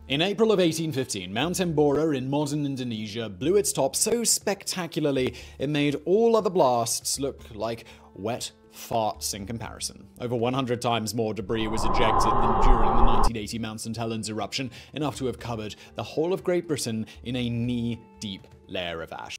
In April of 1815, Mount Tambora in modern Indonesia blew its top so spectacularly it made all other blasts look like wet farts in comparison. Over 100 times more debris was ejected than during the 1980 Mount St. Helens eruption, enough to have covered the whole of Great Britain in a knee-deep layer of ash.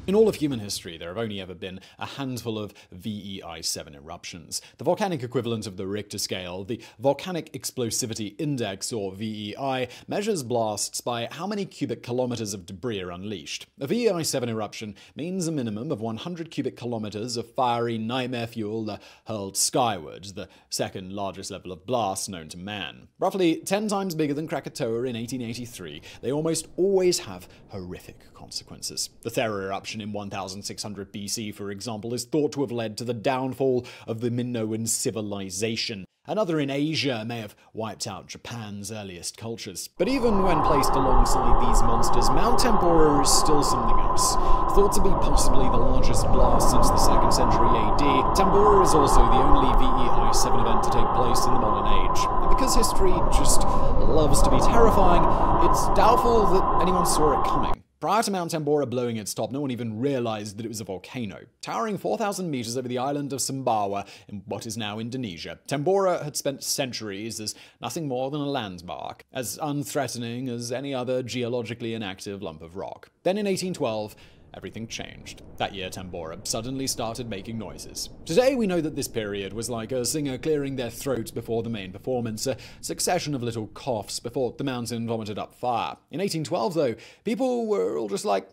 In all of human history, there have only ever been a handful of VEI-7 eruptions. The volcanic equivalent of the Richter scale, the Volcanic Explosivity Index, or VEI, measures blasts by how many cubic kilometers of debris are unleashed. A VEI-7 eruption means a minimum of 100 cubic kilometers of fiery nightmare fuel hurled skyward, the second largest level of blast known to man. Roughly 10 times bigger than Krakatoa in 1883, they almost always have horrific consequences. The Thera eruption in 1600 BC, for example, is thought to have led to the downfall of the Minoan civilization. Another in Asia may have wiped out Japan's earliest cultures. But even when placed alongside these monsters, Mount Tamboro is still something else. Thought to be possibly the largest blast since the 2nd century AD, Tambora is also the only VEI-7 event to take place in the modern age. And because history just loves to be terrifying, it's doubtful that anyone saw it coming. Prior to Mount Tambora blowing its top, no one even realized that it was a volcano. Towering 4,000 meters over the island of Sumbawa in what is now Indonesia, Tambora had spent centuries as nothing more than a landmark, as unthreatening as any other geologically inactive lump of rock. Then in 1812, everything changed. That year, Tambora suddenly started making noises. Today, we know that this period was like a singer clearing their throat before the main performance, a succession of little coughs before the mountain vomited up fire. In 1812, though, people were all just like,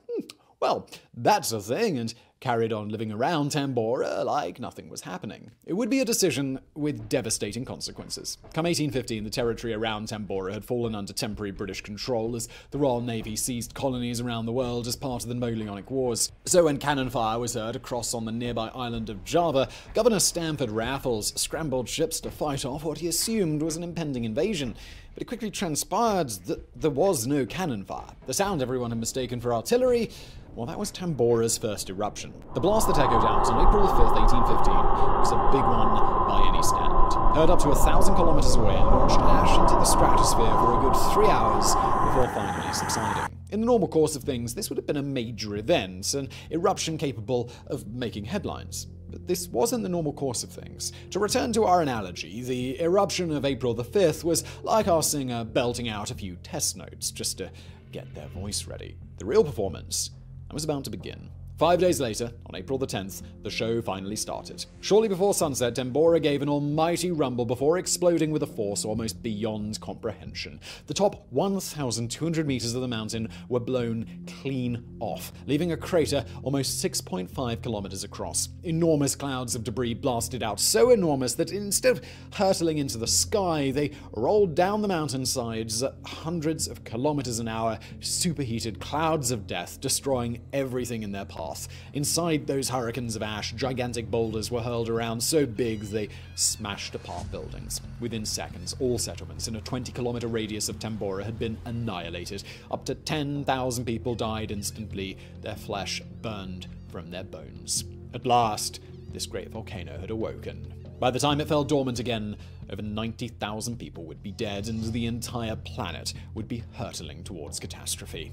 well, that's a thing, and carried on living around Tambora like nothing was happening. It would be a decision with devastating consequences. Come 1815, the territory around Tambora had fallen under temporary British control as the Royal Navy seized colonies around the world as part of the Napoleonic Wars. So when cannon fire was heard across on the nearby island of Java, Governor Stamford Raffles scrambled ships to fight off what he assumed was an impending invasion. But it quickly transpired that there was no cannon fire. The sound everyone had mistaken for artillery, well, that was Tambora's first eruption. The blast that echoed out on April 5th, 1815 was a big one by any standard. Heard up to 1,000 kilometers away and launched ash into the stratosphere for a good 3 hours before finally subsiding. In the normal course of things, this would have been a major event, an eruption capable of making headlines. But this wasn't the normal course of things. To return to our analogy, the eruption of April the 5th was like our singer belting out a few test notes just to get their voice ready. The real performance was about to begin. 5 days later, on April the 10th, the show finally started. Shortly before sunset, Tambora gave an almighty rumble before exploding with a force almost beyond comprehension. The top 1,200 meters of the mountain were blown clean off, leaving a crater almost 6.5 kilometers across. Enormous clouds of debris blasted out, so enormous that instead of hurtling into the sky, they rolled down the mountainsides at hundreds of kilometers an hour, superheated clouds of death, destroying everything in their path. Inside those hurricanes of ash, gigantic boulders were hurled around so big they smashed apart buildings. Within seconds, all settlements in a 20-kilometer radius of Tambora had been annihilated. Up to 10,000 people died instantly, their flesh burned from their bones. At last, this great volcano had awoken. By the time it fell dormant again, over 90,000 people would be dead and the entire planet would be hurtling towards catastrophe.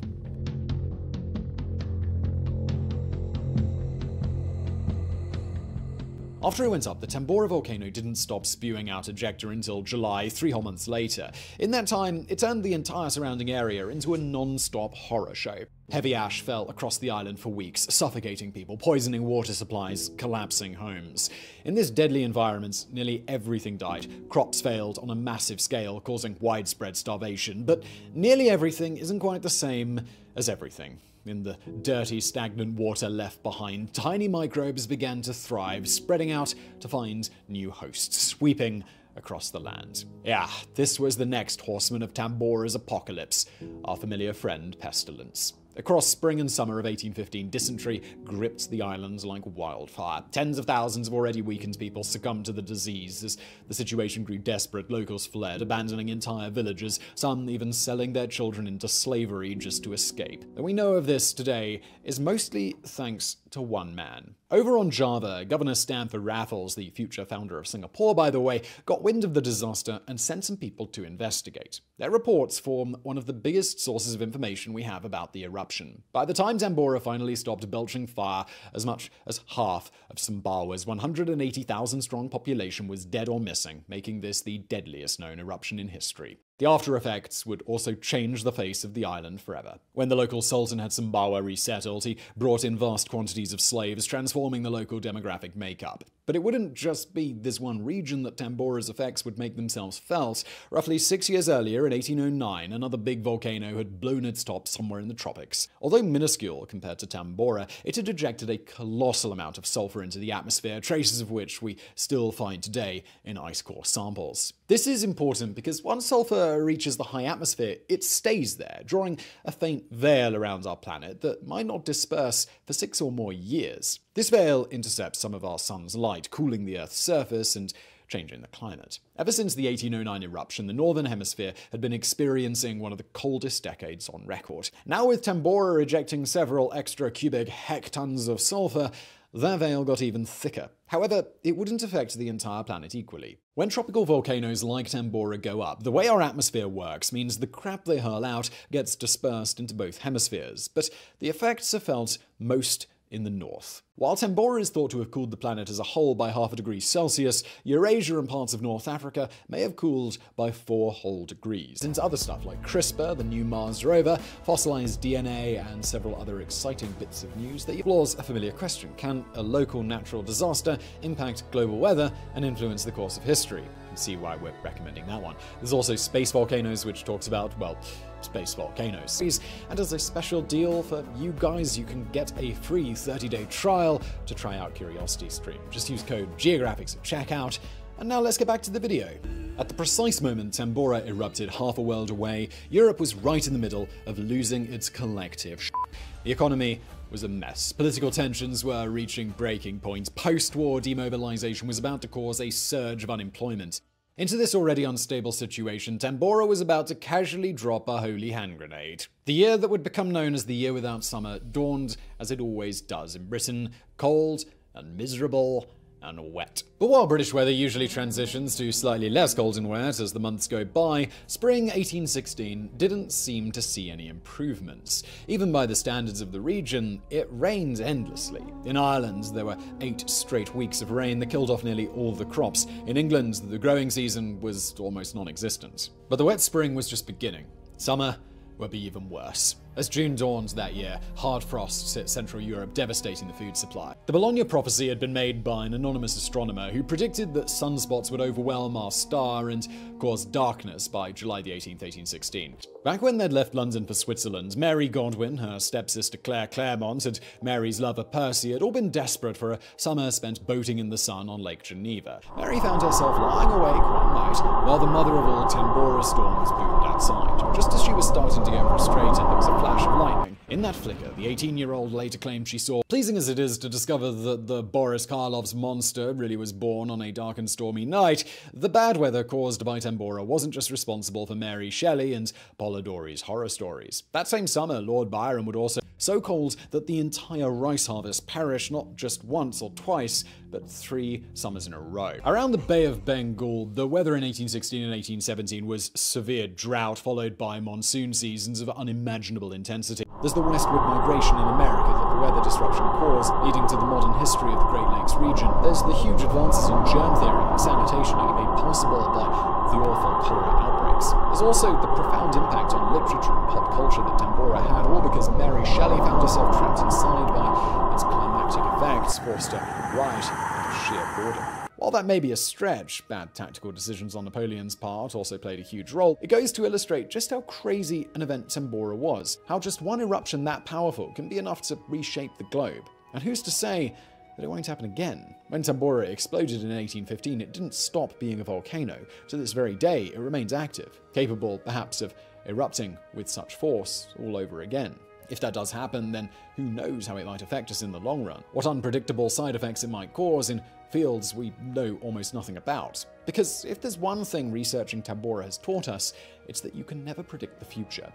After it went up, the Tambora volcano didn't stop spewing out ejecta until July, 3 whole months later. In that time, it turned the entire surrounding area into a non-stop horror show. Heavy ash fell across the island for weeks, suffocating people, poisoning water supplies, collapsing homes. In this deadly environment, nearly everything died. Crops failed on a massive scale, causing widespread starvation. But nearly everything isn't quite the same as everything. In the dirty, stagnant water left behind, tiny microbes began to thrive, spreading out to find new hosts, sweeping across the land. Yeah, this was the next horseman of Tambora's apocalypse, our familiar friend pestilence. Across spring and summer of 1815, dysentery gripped the islands like wildfire. Tens of thousands of already weakened people succumbed to the disease. As the situation grew desperate, locals fled, abandoning entire villages, some even selling their children into slavery just to escape. And we know of this today is mostly thanks to one man. Over on Java, Governor Stanford Raffles, the future founder of Singapore by the way, got wind of the disaster and sent some people to investigate. Their reports form one of the biggest sources of information we have about the eruption. By the time Tambora finally stopped belching fire, as much as half of Sumbawa's 180,000-strong population was dead or missing, making this the deadliest known eruption in history. The after effects would also change the face of the island forever. When the local sultan had Sumbawa resettled, he brought in vast quantities of slaves, transforming the local demographic makeup. But it wouldn't just be this one region that Tambora's effects would make themselves felt. Roughly 6 years earlier, in 1809, another big volcano had blown its top somewhere in the tropics. Although minuscule compared to Tambora, it had ejected a colossal amount of sulfur into the atmosphere, traces of which we still find today in ice core samples. This is important because once sulfur reaches the high atmosphere, it stays there, drawing a faint veil around our planet that might not disperse for 6 or more years. This veil intercepts some of our sun's light, cooling the Earth's surface and changing the climate. Ever since the 1809 eruption, the Northern Hemisphere had been experiencing one of the coldest decades on record. Now with Tambora ejecting several extra cubic hectons of sulfur, their veil got even thicker. However, it wouldn't affect the entire planet equally. When tropical volcanoes like Tambora go up, the way our atmosphere works means the crap they hurl out gets dispersed into both hemispheres, but the effects are felt most in the north. While Tambora is thought to have cooled the planet as a whole by 0.5 degree Celsius, Eurasia and parts of North Africa may have cooled by 4 whole degrees. Into other stuff like CRISPR, the new Mars rover, fossilized DNA, and several other exciting bits of news that explores a familiar question: can a local natural disaster impact global weather and influence the course of history? See why we're recommending that one. There's also Space Volcanoes, which talks about, well, space volcanoes. And as a special deal for you guys, you can get a free 30-day trial to try out CuriosityStream. Just use code GEOGRAPHICS at checkout. And now let's get back to the video. At the precise moment Tambora erupted half a world away, Europe was right in the middle of losing its collective shit. The economy was a mess. Political tensions were reaching breaking points. Post-war demobilization was about to cause a surge of unemployment. Into this already unstable situation, Tambora was about to casually drop a holy hand grenade. The year that would become known as the Year Without Summer dawned as it always does in Britain, cold and miserable and wet. But while British weather usually transitions to slightly less cold and wet as the months go by, spring 1816 didn't seem to see any improvements. Even by the standards of the region, it rained endlessly. In Ireland, there were 8 straight weeks of rain that killed off nearly all the crops. In England, the growing season was almost non-existent. But the wet spring was just beginning. Summer would be even worse. As June dawned that year, hard frosts hit Central Europe, devastating the food supply. The Bologna prophecy had been made by an anonymous astronomer who predicted that sunspots would overwhelm our star and cause darkness by July the 18th, 1816. Back when they'd left London for Switzerland, Mary Godwin, her stepsister Claire Clairmont, and Mary's lover Percy had all been desperate for a summer spent boating in the sun on Lake Geneva. Mary found herself lying awake one night while the mother of all Tambora storms boomed outside. Just as she was starting to get frustrated, there was a flash of lightning. In that flicker, the 18-year-old later claimed she saw, pleasing as it is to discover that the Boris Karloff's monster really was born on a dark and stormy night, the bad weather caused by Tambora wasn't just responsible for Mary Shelley and Polidori's horror stories. That same summer, Lord Byron would also so cold that the entire rice harvest perished not just once or twice, but 3 summers in a row. Around the Bay of Bengal, the weather in 1816 and 1817 was severe drought followed by monsoon seasons of unimaginable intensity. There's the westward migration in America that the weather disruption caused, leading to the modern history of the Great Lakes region. There's the huge advances in germ theory and sanitation made possible by the awful cholera outbreaks. There's also the profound impact on literature and pop culture that Tambora had, all because Mary Shelley found herself trapped inside by its climactic effects, forced to write out of sheer boredom. While that may be a stretch, bad tactical decisions on Napoleon's part also played a huge role. It goes to illustrate just how crazy an event Tambora was, how just one eruption that powerful can be enough to reshape the globe. And who's to say that it won't happen again? When Tambora exploded in 1815, it didn't stop being a volcano. To this very day, it remains active, capable perhaps of erupting with such force all over again. If that does happen, then who knows how it might affect us in the long run? What unpredictable side effects it might cause in fields we know almost nothing about. Because if there's one thing researching Tambora has taught us, it's that you can never predict the future.